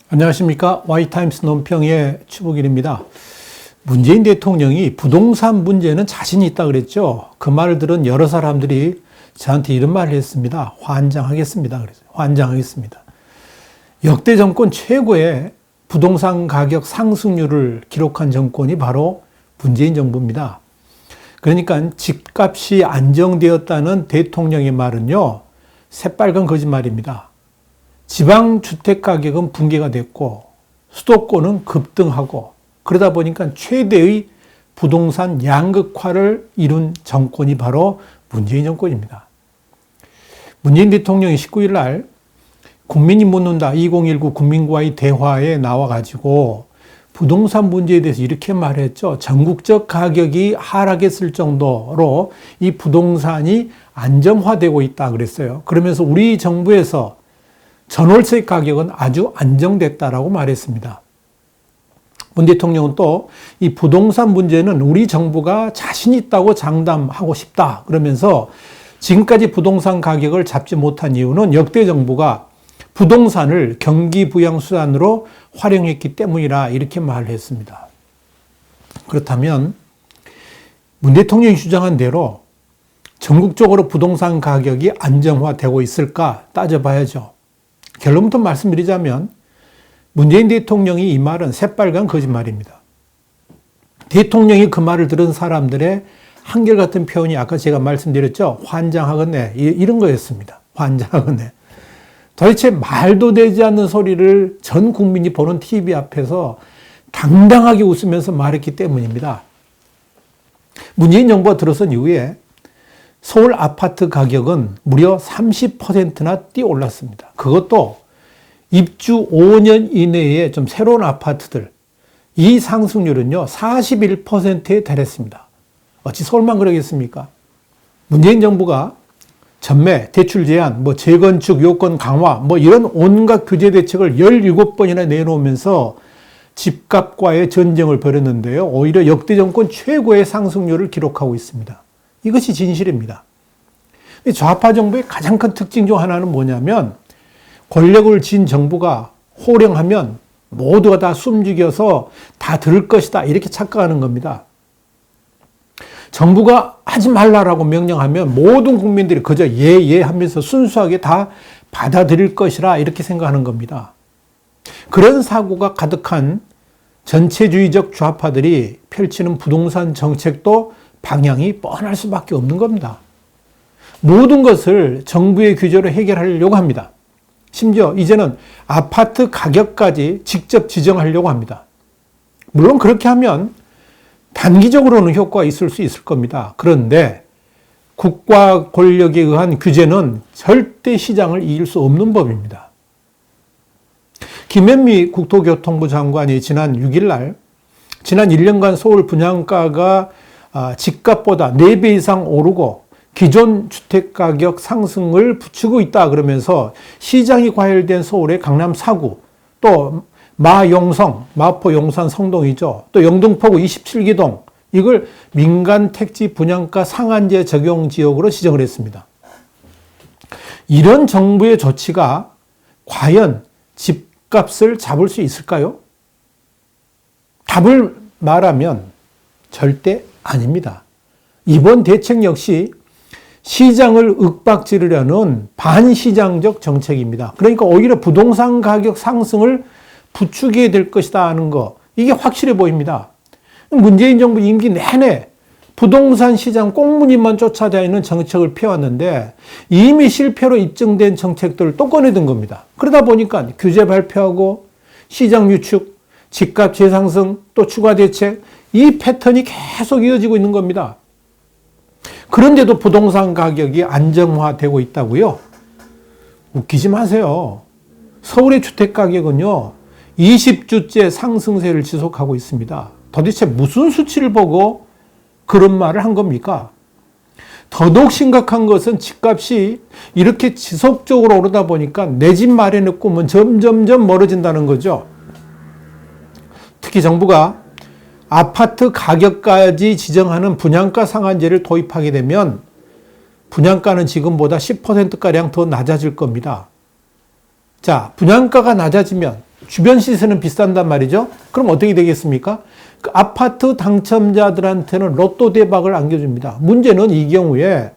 안녕하십니까. Y타임스 논평의 추복일입니다. 문재인 대통령이 부동산 문제는 자신이 있다 그랬죠. 그 말을 들은 여러 사람들이 저한테 이런 말을 했습니다. 환장하겠습니다. 그래서 환장하겠습니다. 역대 정권 최고의 부동산 가격 상승률을 기록한 정권이 바로 문재인 정부입니다. 그러니까 집값이 안정되었다는 대통령의 말은요, 새빨간 거짓말입니다. 지방 주택 가격은 붕괴가 됐고 수도권은 급등하고 그러다 보니까 최대의 부동산 양극화를 이룬 정권이 바로 문재인 정권입니다. 문재인 대통령이 19일 날 국민이 묻는다 2019 국민과의 대화에 나와가지고 부동산 문제에 대해서 이렇게 말했죠. 전국적 가격이 하락했을 정도로 이 부동산이 안정화되고 있다 그랬어요. 그러면서 우리 정부에서 전월세 가격은 아주 안정됐다라고 말했습니다. 문 대통령은 또 이 부동산 문제는 우리 정부가 자신 있다고 장담하고 싶다 그러면서 지금까지 부동산 가격을 잡지 못한 이유는 역대 정부가 부동산을 경기 부양 수단으로 활용했기 때문이라 이렇게 말을 했습니다. 그렇다면 문 대통령이 주장한 대로 전국적으로 부동산 가격이 안정화되고 있을까 따져봐야죠. 결론부터 말씀드리자면 문재인 대통령이 이 말은 새빨간 거짓말입니다. 대통령이 그 말을 들은 사람들의 한결같은 표현이 아까 제가 말씀드렸죠. 환장하겠네. 이런 거였습니다. 환장하겠네. 도대체 말도 되지 않는 소리를 전 국민이 보는 TV 앞에서 당당하게 웃으면서 말했기 때문입니다. 문재인 정부가 들어선 이후에 서울 아파트 가격은 무려 30%나 뛰어올랐습니다. 그것도 입주 5년 이내에 좀 새로운 아파트들, 이 상승률은요, 41%에 달했습니다. 어찌 서울만 그러겠습니까? 문재인 정부가 전매, 대출 제한, 재건축 요건 강화, 이런 온갖 규제 대책을 17번이나 내놓으면서 집값과의 전쟁을 벌였는데요. 오히려 역대 정권 최고의 상승률을 기록하고 있습니다. 이것이 진실입니다. 좌파 정부의 가장 큰 특징 중 하나는 뭐냐면 권력을 쥔 정부가 호령하면 모두가 다 숨죽여서 다 들을 것이다 이렇게 착각하는 겁니다. 정부가 하지 말라라고 명령하면 모든 국민들이 그저 예 하면서 순수하게 다 받아들일 것이라 이렇게 생각하는 겁니다. 그런 사고가 가득한 전체주의적 좌파들이 펼치는 부동산 정책도 방향이 뻔할 수밖에 없는 겁니다. 모든 것을 정부의 규제로 해결하려고 합니다. 심지어 이제는 아파트 가격까지 직접 지정하려고 합니다. 물론 그렇게 하면 단기적으로는 효과가 있을 수 있을 겁니다. 그런데 국가 권력에 의한 규제는 절대 시장을 이길 수 없는 법입니다. 김현미 국토교통부 장관이 지난 6일 날 지난 1년간 서울 분양가가 집값보다 4배 이상 오르고 기존 주택가격 상승을 부추고 있다 그러면서 시장이 과열된 서울의 강남 4구, 또 마용성, 마포 용산 성동이죠. 또 영등포구 27기동, 이걸 민간 택지 분양가 상한제 적용 지역으로 지정을 했습니다. 이런 정부의 조치가 과연 집값을 잡을 수 있을까요? 답을 말하면 절대 아닙니다. 이번 대책 역시 시장을 윽박지르려는 반시장적 정책입니다. 그러니까 오히려 부동산 가격 상승을 부추기게 될 것이다 하는 거, 이게 확실해 보입니다. 문재인 정부 임기 내내 부동산 시장 꽁무니만 쫓아다니는 정책을 펴왔는데 이미 실패로 입증된 정책들을 또 꺼내든 겁니다. 그러다 보니까 규제 발표하고 시장 유축, 집값 재상승, 또 추가 대책, 이 패턴이 계속 이어지고 있는 겁니다. 그런데도 부동산 가격이 안정화되고 있다고요? 웃기지 마세요. 서울의 주택가격은요, 20주째 상승세를 지속하고 있습니다. 도대체 무슨 수치를 보고 그런 말을 한 겁니까? 더더욱 심각한 것은 집값이 이렇게 지속적으로 오르다 보니까 내 집 마련의 꿈은 점점점 멀어진다는 거죠. 특히 정부가 아파트 가격까지 지정하는 분양가 상한제를 도입하게 되면 분양가는 지금보다 10%가량 더 낮아질 겁니다. 자, 분양가가 낮아지면 주변 시세는 비싼단 말이죠. 그럼 어떻게 되겠습니까? 그 아파트 당첨자들한테는 로또 대박을 안겨줍니다. 문제는 이 경우에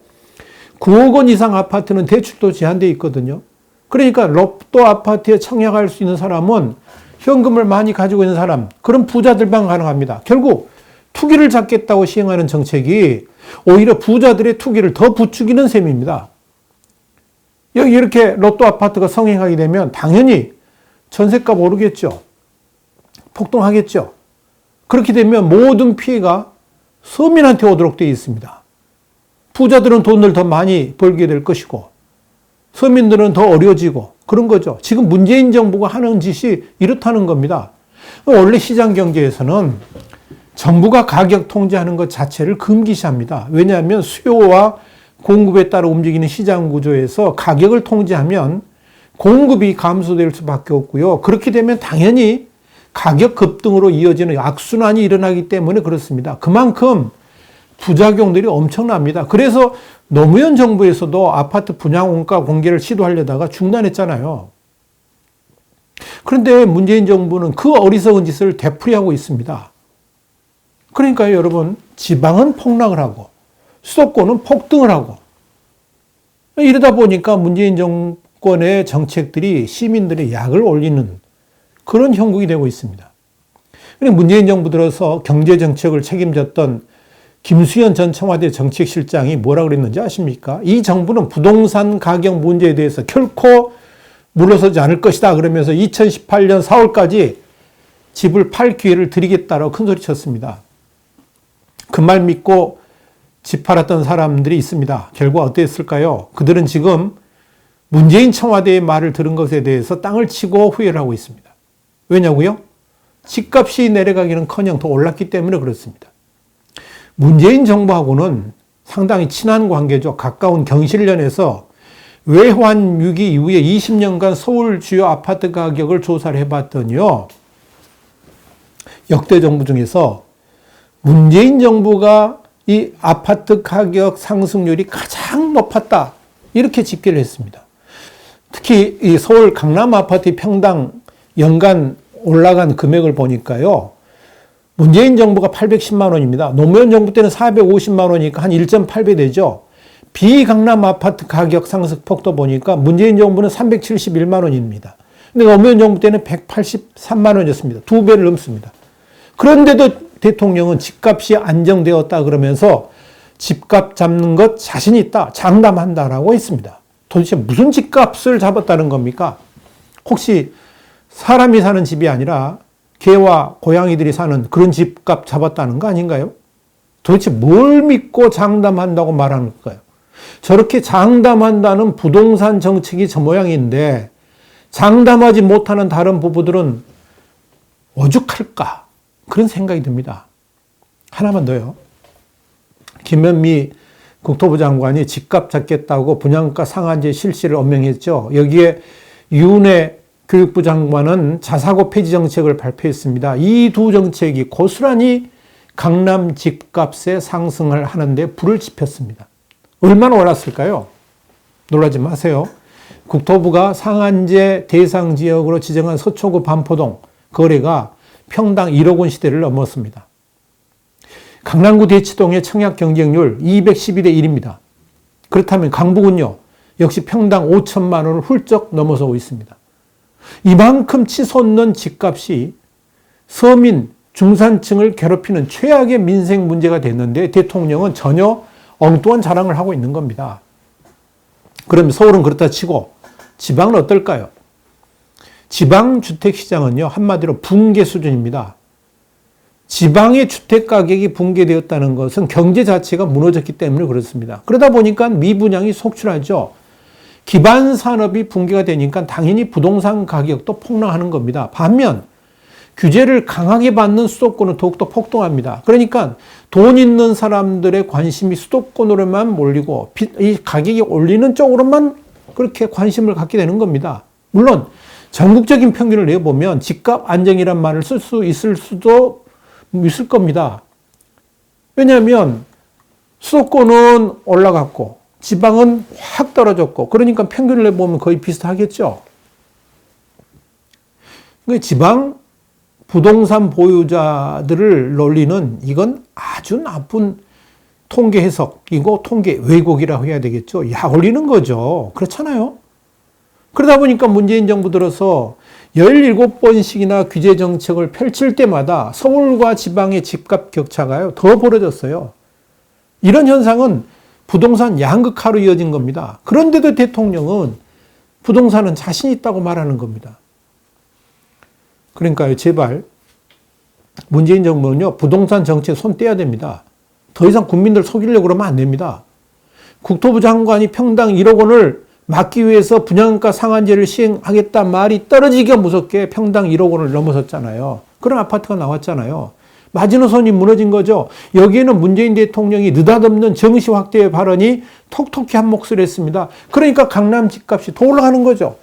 9억 원 이상 아파트는 대출도 제한되어 있거든요. 그러니까 로또 아파트에 청약할 수 있는 사람은 현금을 많이 가지고 있는 사람, 그런 부자들만 가능합니다. 결국 투기를 잡겠다고 시행하는 정책이 오히려 부자들의 투기를 더 부추기는 셈입니다. 여기 이렇게 로또 아파트가 성행하게 되면 당연히 전세값 오르겠죠. 폭등하겠죠. 그렇게 되면 모든 피해가 서민한테 오도록 되어 있습니다. 부자들은 돈을 더 많이 벌게 될 것이고 서민들은 더 어려워지고 그런 거죠. 지금 문재인 정부가 하는 짓이 이렇다는 겁니다. 원래 시장 경제에서는 정부가 가격 통제하는 것 자체를 금기시합니다. 왜냐하면 수요와 공급에 따라 움직이는 시장 구조에서 가격을 통제하면 공급이 감소될 수밖에 없고요. 그렇게 되면 당연히 가격 급등으로 이어지는 악순환이 일어나기 때문에 그렇습니다. 그만큼 부작용들이 엄청납니다. 그래서 노무현 정부에서도 아파트 분양원가 공개를 시도하려다가 중단했잖아요. 그런데 문재인 정부는 그 어리석은 짓을 되풀이하고 있습니다. 그러니까요, 여러분, 지방은 폭락을 하고 수도권은 폭등을 하고 이러다 보니까 문재인 정권의 정책들이 시민들의 약을 올리는 그런 형국이 되고 있습니다. 문재인 정부 들어서 경제정책을 책임졌던 김수현 전 청와대 정책실장이 뭐라고 그랬는지 아십니까? 이 정부는 부동산 가격 문제에 대해서 결코 물러서지 않을 것이다 그러면서 2018년 4월까지 집을 팔 기회를 드리겠다라고 큰소리 쳤습니다. 그 말 믿고 집 팔았던 사람들이 있습니다. 결과 어땠을까요? 그들은 지금 문재인 청와대의 말을 들은 것에 대해서 땅을 치고 후회를 하고 있습니다. 왜냐고요? 집값이 내려가기는커녕 더 올랐기 때문에 그렇습니다. 문재인 정부하고는 상당히 친한 관계죠. 가까운 경실련에서 외환 위기 이후에 20년간 서울 주요 아파트 가격을 조사를 해봤더니요. 역대 정부 중에서 문재인 정부가 이 아파트 가격 상승률이 가장 높았다. 이렇게 집계를 했습니다. 특히 이 서울 강남 아파트 평당 연간 올라간 금액을 보니까요. 문재인 정부가 810만 원입니다. 노무현 정부 때는 450만 원이니까 한 1.8배 되죠. 비강남 아파트 가격 상승폭도 보니까 문재인 정부는 371만 원입니다. 근데 노무현 정부 때는 183만 원이었습니다. 2배를 넘습니다. 그런데도 대통령은 집값이 안정되었다 그러면서 집값 잡는 것 자신 있다, 장담한다라고 했습니다. 도대체 무슨 집값을 잡았다는 겁니까? 혹시 사람이 사는 집이 아니라 개와 고양이들이 사는 그런 집값 잡았다는 거 아닌가요? 도대체 뭘 믿고 장담한다고 말하는 걸까요? 저렇게 장담한다는 부동산 정책이 저 모양인데 장담하지 못하는 다른 부부들은 오죽할까? 그런 생각이 듭니다. 하나만 더요. 김현미 국토부 장관이 집값 잡겠다고 분양가 상한제 실시를 엄명했죠. 여기에 유은혜 교육부 장관은 자사고 폐지 정책을 발표했습니다. 이 두 정책이 고스란히 강남 집값의 상승을 하는데 불을 지폈습니다. 얼마나 올랐을까요? 놀라지 마세요. 국토부가 상한제 대상 지역으로 지정한 서초구 반포동 거래가 평당 1억 원 시대를 넘었습니다. 강남구 대치동의 청약 경쟁률 212대 1입니다. 그렇다면 강북은요, 역시 평당 5천만 원을 훌쩍 넘어서고 있습니다. 이만큼 치솟는 집값이 서민, 중산층을 괴롭히는 최악의 민생 문제가 됐는데 대통령은 전혀 엉뚱한 자랑을 하고 있는 겁니다. 그럼 서울은 그렇다 치고 지방은 어떨까요? 지방주택시장은요, 한마디로 붕괴 수준입니다. 지방의 주택 가격이 붕괴되었다는 것은 경제 자체가 무너졌기 때문에 그렇습니다. 그러다 보니까 미분양이 속출하죠. 기반 산업이 붕괴가 되니까 당연히 부동산 가격도 폭락하는 겁니다. 반면 규제를 강하게 받는 수도권은 더욱더 폭등합니다. 그러니까 돈 있는 사람들의 관심이 수도권으로만 몰리고 이 가격이 올리는 쪽으로만 그렇게 관심을 갖게 되는 겁니다. 물론 전국적인 평균을 내보면 집값 안정이란 말을 쓸 수 있을 수도 있을 겁니다. 왜냐하면 수도권은 올라갔고 지방은 확 떨어졌고 그러니까 평균을 내보면 거의 비슷하겠죠. 지방 부동산 보유자들을 놀리는 이건 아주 나쁜 통계 해석이고 통계 왜곡이라고 해야 되겠죠. 약 올리는 거죠. 그렇잖아요. 그러다 보니까 문재인 정부 들어서 17번씩이나 규제 정책을 펼칠 때마다 서울과 지방의 집값 격차가요, 더 벌어졌어요. 이런 현상은 부동산 양극화로 이어진 겁니다. 그런데도 대통령은 부동산은 자신 있다고 말하는 겁니다. 그러니까요, 제발 문재인 정부는요, 부동산 정책 손 떼야 됩니다. 더 이상 국민들 속이려고 그러면 안 됩니다. 국토부 장관이 평당 1억 원을 막기 위해서 분양가 상한제를 시행하겠다 말이 떨어지기가 무섭게 평당 1억 원을 넘어섰잖아요. 그런 아파트가 나왔잖아요. 마지노선이 무너진 거죠. 여기에는 문재인 대통령이 느닷없는 정시 확대 발언이 톡톡히 한 몫을 했습니다. 그러니까 강남 집값이 더 올라가는 거죠.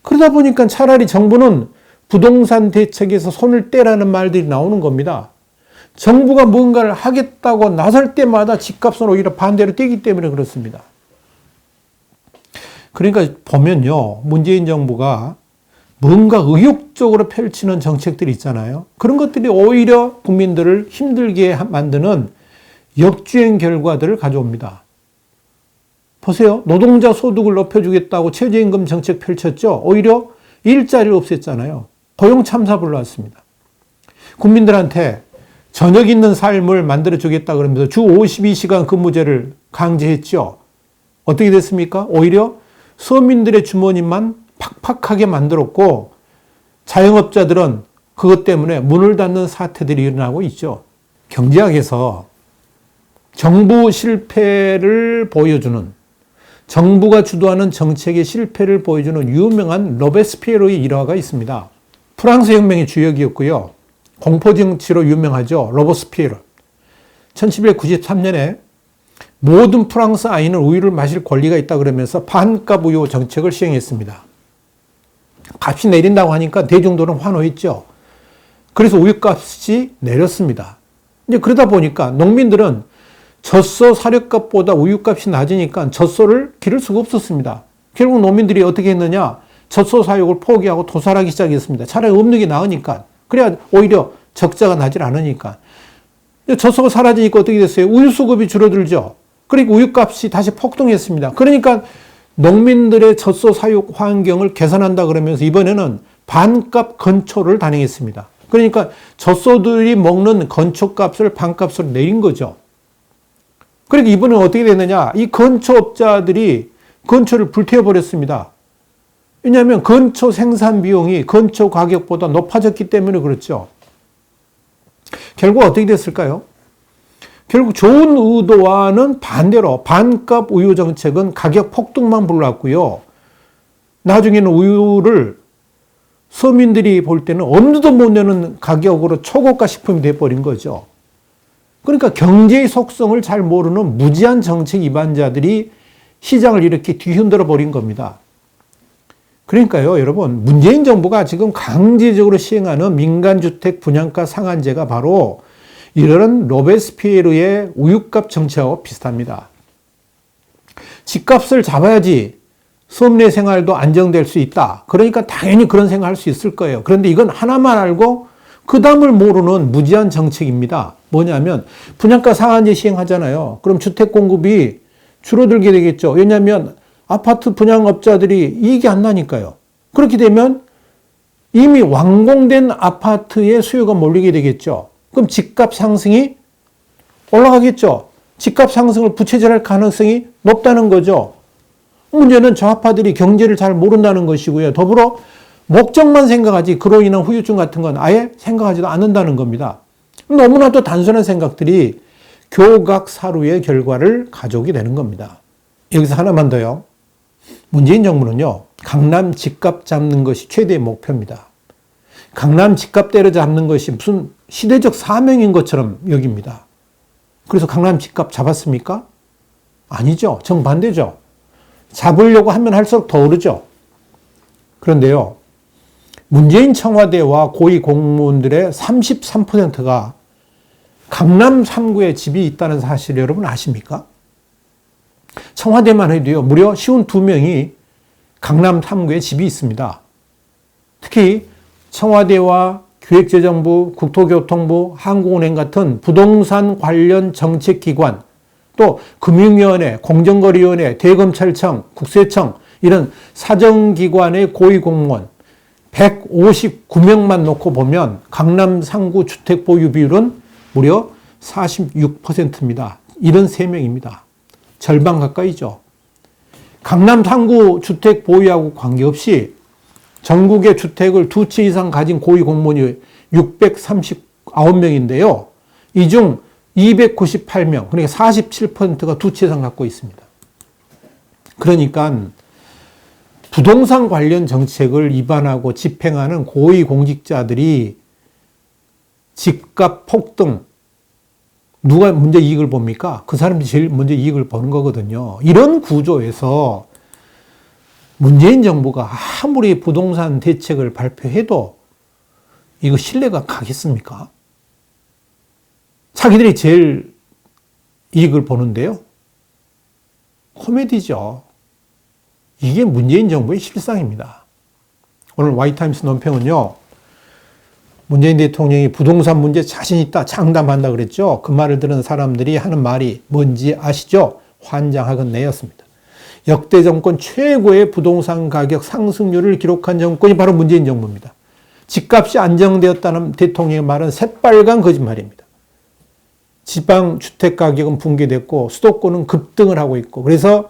그러다 보니까 차라리 정부는 부동산 대책에서 손을 떼라는 말들이 나오는 겁니다. 정부가 뭔가를 하겠다고 나설 때마다 집값은 오히려 반대로 뛰기 때문에 그렇습니다. 그러니까 보면요, 문재인 정부가 뭔가 의욕적으로 펼치는 정책들이 있잖아요. 그런 것들이 오히려 국민들을 힘들게 만드는 역주행 결과들을 가져옵니다. 보세요. 노동자 소득을 높여주겠다고 최저임금 정책 펼쳤죠. 오히려 일자리를 없앴잖아요. 고용 참사 불러왔습니다. 국민들한테 저녁 있는 삶을 만들어주겠다 그러면서 주 52시간 근무제를 강제했죠. 어떻게 됐습니까? 오히려 서민들의 주머니만 팍팍하게 만들었고 자영업자들은 그것 때문에 문을 닫는 사태들이 일어나고 있죠. 경제학에서 정부 실패를 보여주는, 정부가 주도하는 정책의 실패를 보여주는 유명한 로베스피에르의 일화가 있습니다. 프랑스 혁명의 주역이었고요. 공포정치로 유명하죠. 로베스피에르. 1793년에 모든 프랑스 아이는 우유를 마실 권리가 있다 그러면서 반값 우유 정책을 시행했습니다. 값이 내린다고 하니까 대중들은 환호했죠. 그래서 우유값이 내렸습니다. 이제 그러다 보니까 농민들은 젖소 사료값보다 우유값이 낮으니까 젖소를 기를 수가 없었습니다. 결국 농민들이 어떻게 했느냐? 젖소 사육을 포기하고 도살하기 시작했습니다. 차라리 없는 게 나으니까. 그래야 오히려 적자가 나질 않으니까. 젖소가 사라지니까 어떻게 됐어요? 우유 수급이 줄어들죠. 그러니까 우유값이 다시 폭등했습니다. 그러니까 농민들의 젖소 사육 환경을 개선한다 그러면서 이번에는 반값 건초를 단행했습니다. 그러니까 젖소들이 먹는 건초값을 반값으로 내린 거죠. 그러니까 이번엔 어떻게 됐느냐? 이 건초업자들이 건초를 불태워버렸습니다. 왜냐하면 건초 생산 비용이 건초 가격보다 높아졌기 때문에 그렇죠. 결국 어떻게 됐을까요? 결국 좋은 의도와는 반대로 반값 우유 정책은 가격 폭등만 불렀고요. 나중에는 우유를 서민들이 볼 때는 엄두도 못 내는 가격으로 초고가 식품이 돼버린 거죠. 그러니까 경제의 속성을 잘 모르는 무지한 정책 위반자들이 시장을 이렇게 뒤흔들어 버린 겁니다. 그러니까요, 여러분, 문재인 정부가 지금 강제적으로 시행하는 민간주택 분양가 상한제가 바로 이런 로베스피에르의 우유값 정책하고 비슷합니다. 집값을 잡아야지 서민의 생활도 안정될 수 있다. 그러니까 당연히 그런 생각할 수 있을 거예요. 그런데 이건 하나만 알고 그 다음을 모르는 무지한 정책입니다. 뭐냐면 분양가 상한제 시행하잖아요. 그럼 주택 공급이 줄어들게 되겠죠. 왜냐하면 아파트 분양업자들이 이익이 안 나니까요. 그렇게 되면 이미 완공된 아파트에 수요가 몰리게 되겠죠. 그럼 집값 상승이 올라가겠죠. 집값 상승을 부채질할 가능성이 높다는 거죠. 문제는 좌파들이 경제를 잘 모른다는 것이고요. 더불어 목적만 생각하지 그로 인한 후유증 같은 건 아예 생각하지도 않는다는 겁니다. 너무나도 단순한 생각들이 교각사루의 결과를 가져오게 되는 겁니다. 여기서 하나만 더요. 문재인 정부는요, 강남 집값 잡는 것이 최대의 목표입니다. 강남 집값 때려잡는 것이 무슨 시대적 사명인 것처럼 여깁니다. 그래서 강남 집값 잡았습니까? 아니죠. 정반대죠. 잡으려고 하면 할수록 더 오르죠. 그런데요, 문재인 청와대와 고위 공무원들의 33%가 강남 3구에 집이 있다는 사실 여러분 아십니까? 청와대만 해도요, 무려 52명이 강남 3구에 집이 있습니다. 특히 청와대와 기획재정부, 국토교통부, 한국은행 같은 부동산 관련 정책기관, 또 금융위원회, 공정거래위원회, 대검찰청, 국세청 이런 사정기관의 고위공무원 159명만 놓고 보면 강남 상구 주택 보유 비율은 무려 46%입니다. 73명입니다. 절반 가까이죠. 강남 상구 주택 보유하고 관계없이 전국의 주택을 두 채 이상 가진 고위공무원이 639명인데요. 이 중 298명, 그러니까 47%가 두 채 이상 갖고 있습니다. 그러니까 부동산 관련 정책을 위반하고 집행하는 고위공직자들이 집값 폭등, 누가 먼저 이익을 봅니까? 그 사람이 제일 먼저 이익을 보는 거거든요. 이런 구조에서 문재인 정부가 아무리 부동산 대책을 발표해도 이거 신뢰가 가겠습니까? 자기들이 제일 이익을 보는데요. 코미디죠. 이게 문재인 정부의 실상입니다. 오늘 와이타임스 논평은요. 문재인 대통령이 부동산 문제 자신 있다, 장담한다 그랬죠. 그 말을 들은 사람들이 하는 말이 뭔지 아시죠? 환장하겠네였습니다. 역대 정권 최고의 부동산 가격 상승률을 기록한 정권이 바로 문재인 정부입니다. 집값이 안정되었다는 대통령의 말은 새빨간 거짓말입니다. 지방 주택 가격은 붕괴됐고 수도권은 급등을 하고 있고 그래서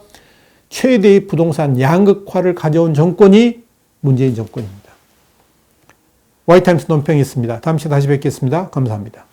최대의 부동산 양극화를 가져온 정권이 문재인 정권입니다. 와이타임스 논평이 있습니다. 다음 시간에 다시 뵙겠습니다. 감사합니다.